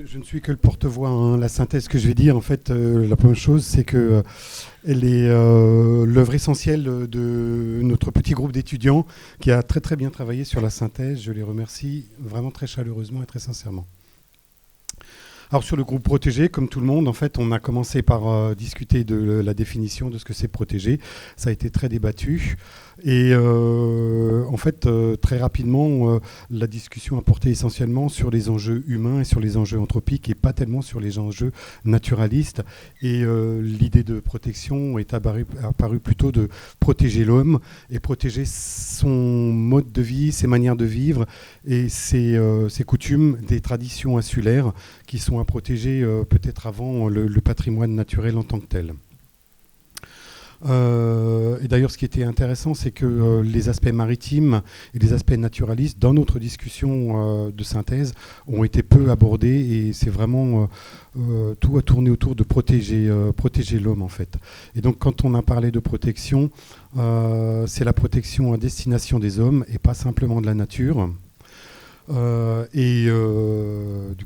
Je ne suis que le porte-voix, hein. La synthèse que je vais dire, en fait, la première chose, c'est que elle est l'œuvre essentielle de notre petit groupe d'étudiants qui a très très bien travaillé sur la synthèse. Je les remercie vraiment très chaleureusement et très sincèrement. Alors sur le groupe protégé, comme tout le monde, en fait, on a commencé par discuter de la définition de ce que c'est protégé. Ça a été très débattu. Et en fait, très rapidement, la discussion a porté essentiellement sur les enjeux humains et sur les enjeux anthropiques et pas tellement sur les enjeux naturalistes. Et l'idée de protection est apparue plutôt de protéger l'homme et protéger son mode de vie, ses manières de vivre et ses coutumes des traditions insulaires qui sont à protéger peut-être avant le patrimoine naturel en tant que tel. Et d'ailleurs, ce qui était intéressant, c'est que les aspects maritimes et les aspects naturalistes, dans notre discussion de synthèse, ont été peu abordés et c'est vraiment tout a tourné autour de protéger l'homme, en fait. Et donc, quand on a parlé de protection, c'est la protection à destination des hommes et pas simplement de la nature. Du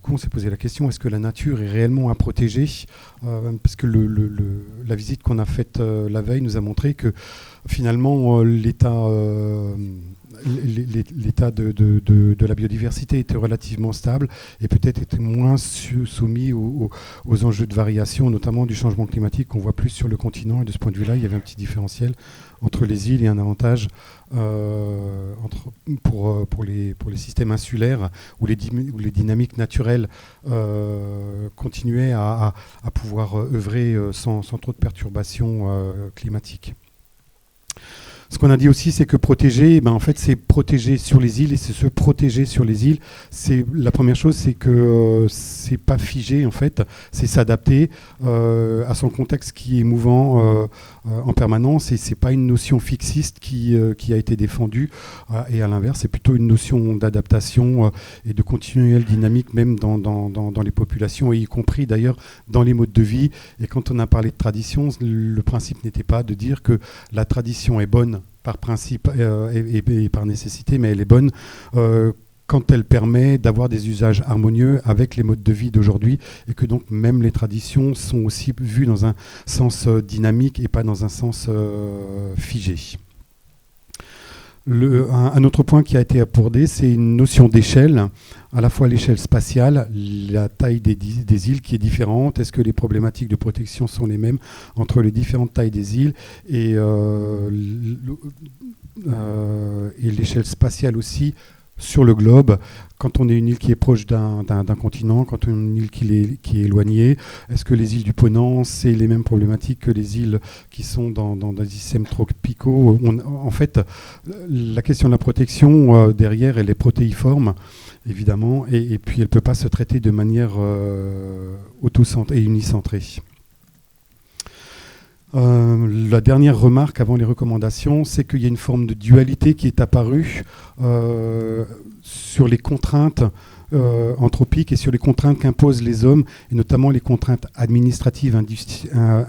coup, on s'est posé la question, est-ce que la nature est réellement à protéger parce que la visite qu'on a faite la veille nous a montré que finalement l'état de la biodiversité était relativement stable et peut-être était moins soumis aux enjeux de variation, notamment du changement climatique qu'on voit plus sur le continent. Et de ce point de vue-là, il y avait un petit différentiel entre les îles et un avantage pour les systèmes insulaires où les dynamiques naturelles continuaient à pouvoir œuvrer sans trop de perturbations climatiques. Ce qu'on a dit aussi, c'est que protéger, en fait, c'est protéger sur les îles et c'est se protéger sur les îles. La première chose, c'est que c'est pas figé, en fait, c'est s'adapter à son contexte qui est mouvant en permanence et c'est pas une notion fixiste qui a été défendue. Et à l'inverse, c'est plutôt une notion d'adaptation et de continuelle dynamique, même dans les populations, et y compris d'ailleurs dans les modes de vie. Et quand on a parlé de tradition, le principe n'était pas de dire que la tradition est bonne par principe et par nécessité, mais elle est bonne quand elle permet d'avoir des usages harmonieux avec les modes de vie d'aujourd'hui et que donc même les traditions sont aussi vues dans un sens dynamique et pas dans un sens figé. Un autre point qui a été abordé, c'est une notion d'échelle, à la fois l'échelle spatiale, la taille des îles qui est différente. Est-ce que les problématiques de protection sont les mêmes entre les différentes tailles des îles et l'échelle spatiale aussi sur le globe, quand on est une île qui est proche d'un continent, quand on est une île qui est éloignée, est-ce que les îles du Ponant, c'est les mêmes problématiques que les îles qui sont dans des systèmes tropicaux? En fait, la question de la protection, derrière, elle est protéiforme, évidemment, et puis elle ne peut pas se traiter de manière autocentrée et unicentrée. La dernière remarque avant les recommandations, c'est qu'il y a une forme de dualité qui est apparue sur les contraintes anthropiques et sur les contraintes qu'imposent les hommes, et notamment les contraintes administratives,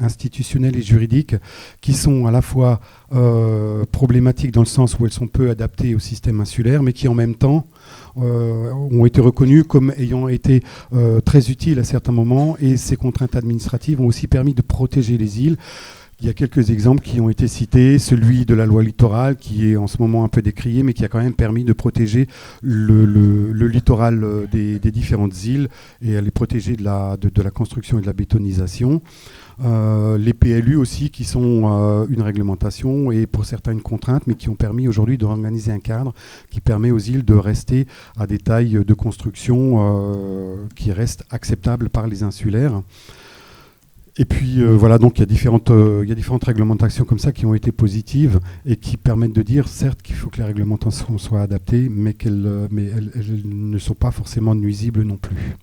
institutionnelles et juridiques, qui sont à la fois problématiques dans le sens où elles sont peu adaptées au système insulaire, mais qui en même temps ont été reconnues comme ayant été très utiles à certains moments, et ces contraintes administratives ont aussi permis de protéger les îles. Il y a quelques exemples qui ont été cités, celui de la loi littorale qui est en ce moment un peu décrié, mais qui a quand même permis de protéger le littoral des différentes îles et à les protéger de la construction et de la bétonisation. Les PLU aussi qui sont une réglementation et pour certains une contrainte, mais qui ont permis aujourd'hui de organiser un cadre qui permet aux îles de rester à des tailles de construction qui restent acceptables par les insulaires. Et puis voilà, donc il y a différentes réglementations comme ça qui ont été positives et qui permettent de dire, certes, qu'il faut que les réglementations soient adaptées, mais elles ne sont pas forcément nuisibles non plus.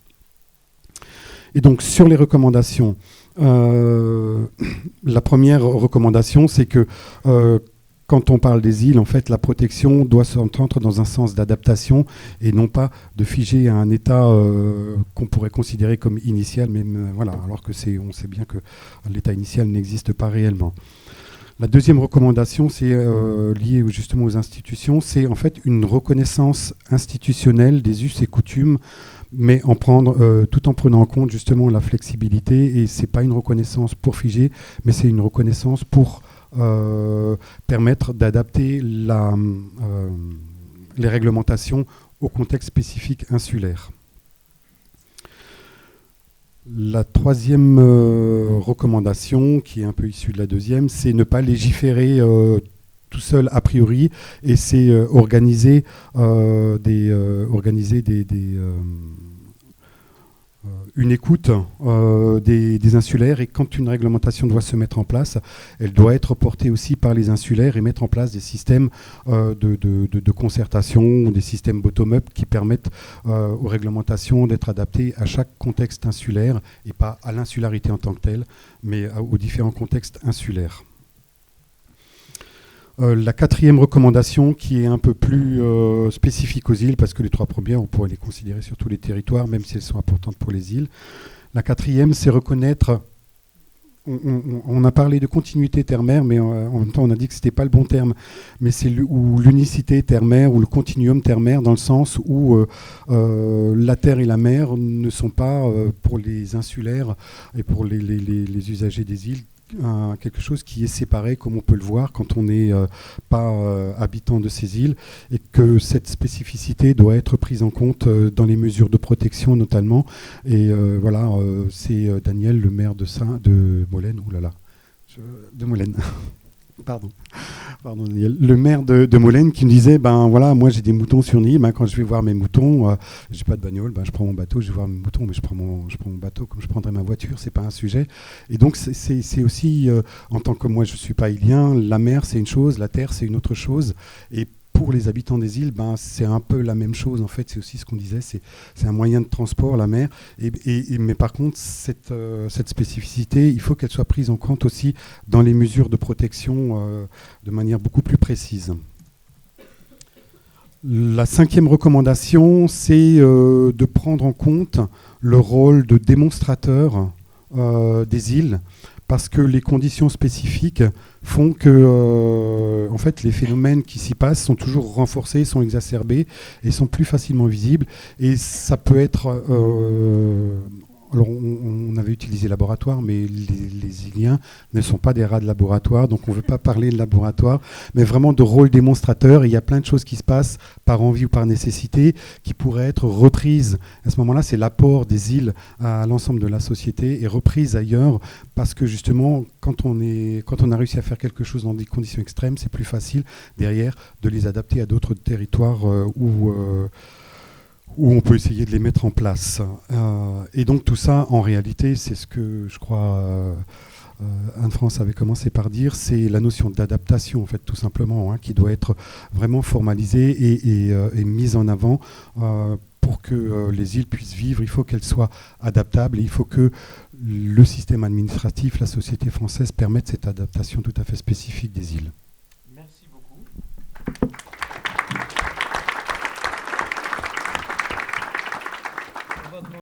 Et donc sur les recommandations, la première recommandation, c'est que quand on parle des îles, en fait, la protection doit s'entendre dans un sens d'adaptation et non pas de figer à un état qu'on pourrait considérer comme initial, même, voilà, alors que on sait bien que l'état initial n'existe pas réellement. La deuxième recommandation, c'est liée justement aux institutions, c'est en fait une reconnaissance institutionnelle des us et coutumes mais tout en prenant en compte justement la flexibilité. Et ce n'est pas une reconnaissance pour figer, mais c'est une reconnaissance pour permettre d'adapter les réglementations au contexte spécifique insulaire. La troisième recommandation, qui est un peu issue de la deuxième, c'est ne pas légiférer tout seul a priori, et c'est organiser une écoute des insulaires, et quand une réglementation doit se mettre en place, elle doit être portée aussi par les insulaires et mettre en place des systèmes de concertation, des systèmes bottom-up qui permettent aux réglementations d'être adaptées à chaque contexte insulaire et pas à l'insularité en tant que telle, mais aux différents contextes insulaires. La quatrième recommandation, qui est un peu plus spécifique aux îles, parce que les trois premières, on pourrait les considérer sur tous les territoires, même si elles sont importantes pour les îles. La quatrième, c'est reconnaître, on a parlé de continuité terre-mer, mais en même temps, on a dit que ce n'était pas le bon terme, mais c'est l'unicité terre-mer ou le continuum terre-mer, dans le sens où la terre et la mer ne sont pas, pour les insulaires et pour les usagers des îles, quelque chose qui est séparé, comme on peut le voir quand on n'est pas habitant de ces îles, et que cette spécificité doit être prise en compte dans les mesures de protection notamment. Et voilà, c'est Daniel, le maire de Molène, de Molène. Pardon, Daniel. Le maire de Molène qui me disait, ben voilà, moi j'ai des moutons sur Nîmes, quand je vais voir mes moutons, j'ai pas de bagnole, je prends mon bateau, je vais voir mes moutons, mais je prends mon bateau comme je prendrais ma voiture, c'est pas un sujet. Et donc c'est aussi, en tant que moi je suis pas îlien, la mer c'est une chose, la terre c'est une autre chose, et pour les habitants des îles, c'est un peu la même chose en fait, c'est aussi ce qu'on disait, c'est un moyen de transport, la mer, mais par contre cette spécificité, il faut qu'elle soit prise en compte aussi dans les mesures de protection de manière beaucoup plus précise. La cinquième recommandation, c'est de prendre en compte le rôle de démonstrateur des îles, parce que les conditions spécifiques font que en fait, les phénomènes qui s'y passent sont toujours renforcés, sont exacerbés et sont plus facilement visibles. Et ça peut être... alors on avait utilisé laboratoire, mais les Iliens ne sont pas des rats de laboratoire, donc on ne veut pas parler de laboratoire, mais vraiment de rôle démonstrateur. Et il y a plein de choses qui se passent par envie ou par nécessité qui pourraient être reprises. À ce moment-là, c'est l'apport des îles à l'ensemble de la société et reprise ailleurs, parce que justement, quand on a réussi à faire quelque chose dans des conditions extrêmes, c'est plus facile derrière de les adapter à d'autres territoires où on peut essayer de les mettre en place. Et donc tout ça, en réalité, c'est ce que je crois Anne-France avait commencé par dire, c'est la notion d'adaptation, en fait, tout simplement, qui doit être vraiment formalisée et mise en avant. Pour que les îles puissent vivre, il faut qu'elles soient adaptables et il faut que le système administratif, la société française permette cette adaptation tout à fait spécifique des îles.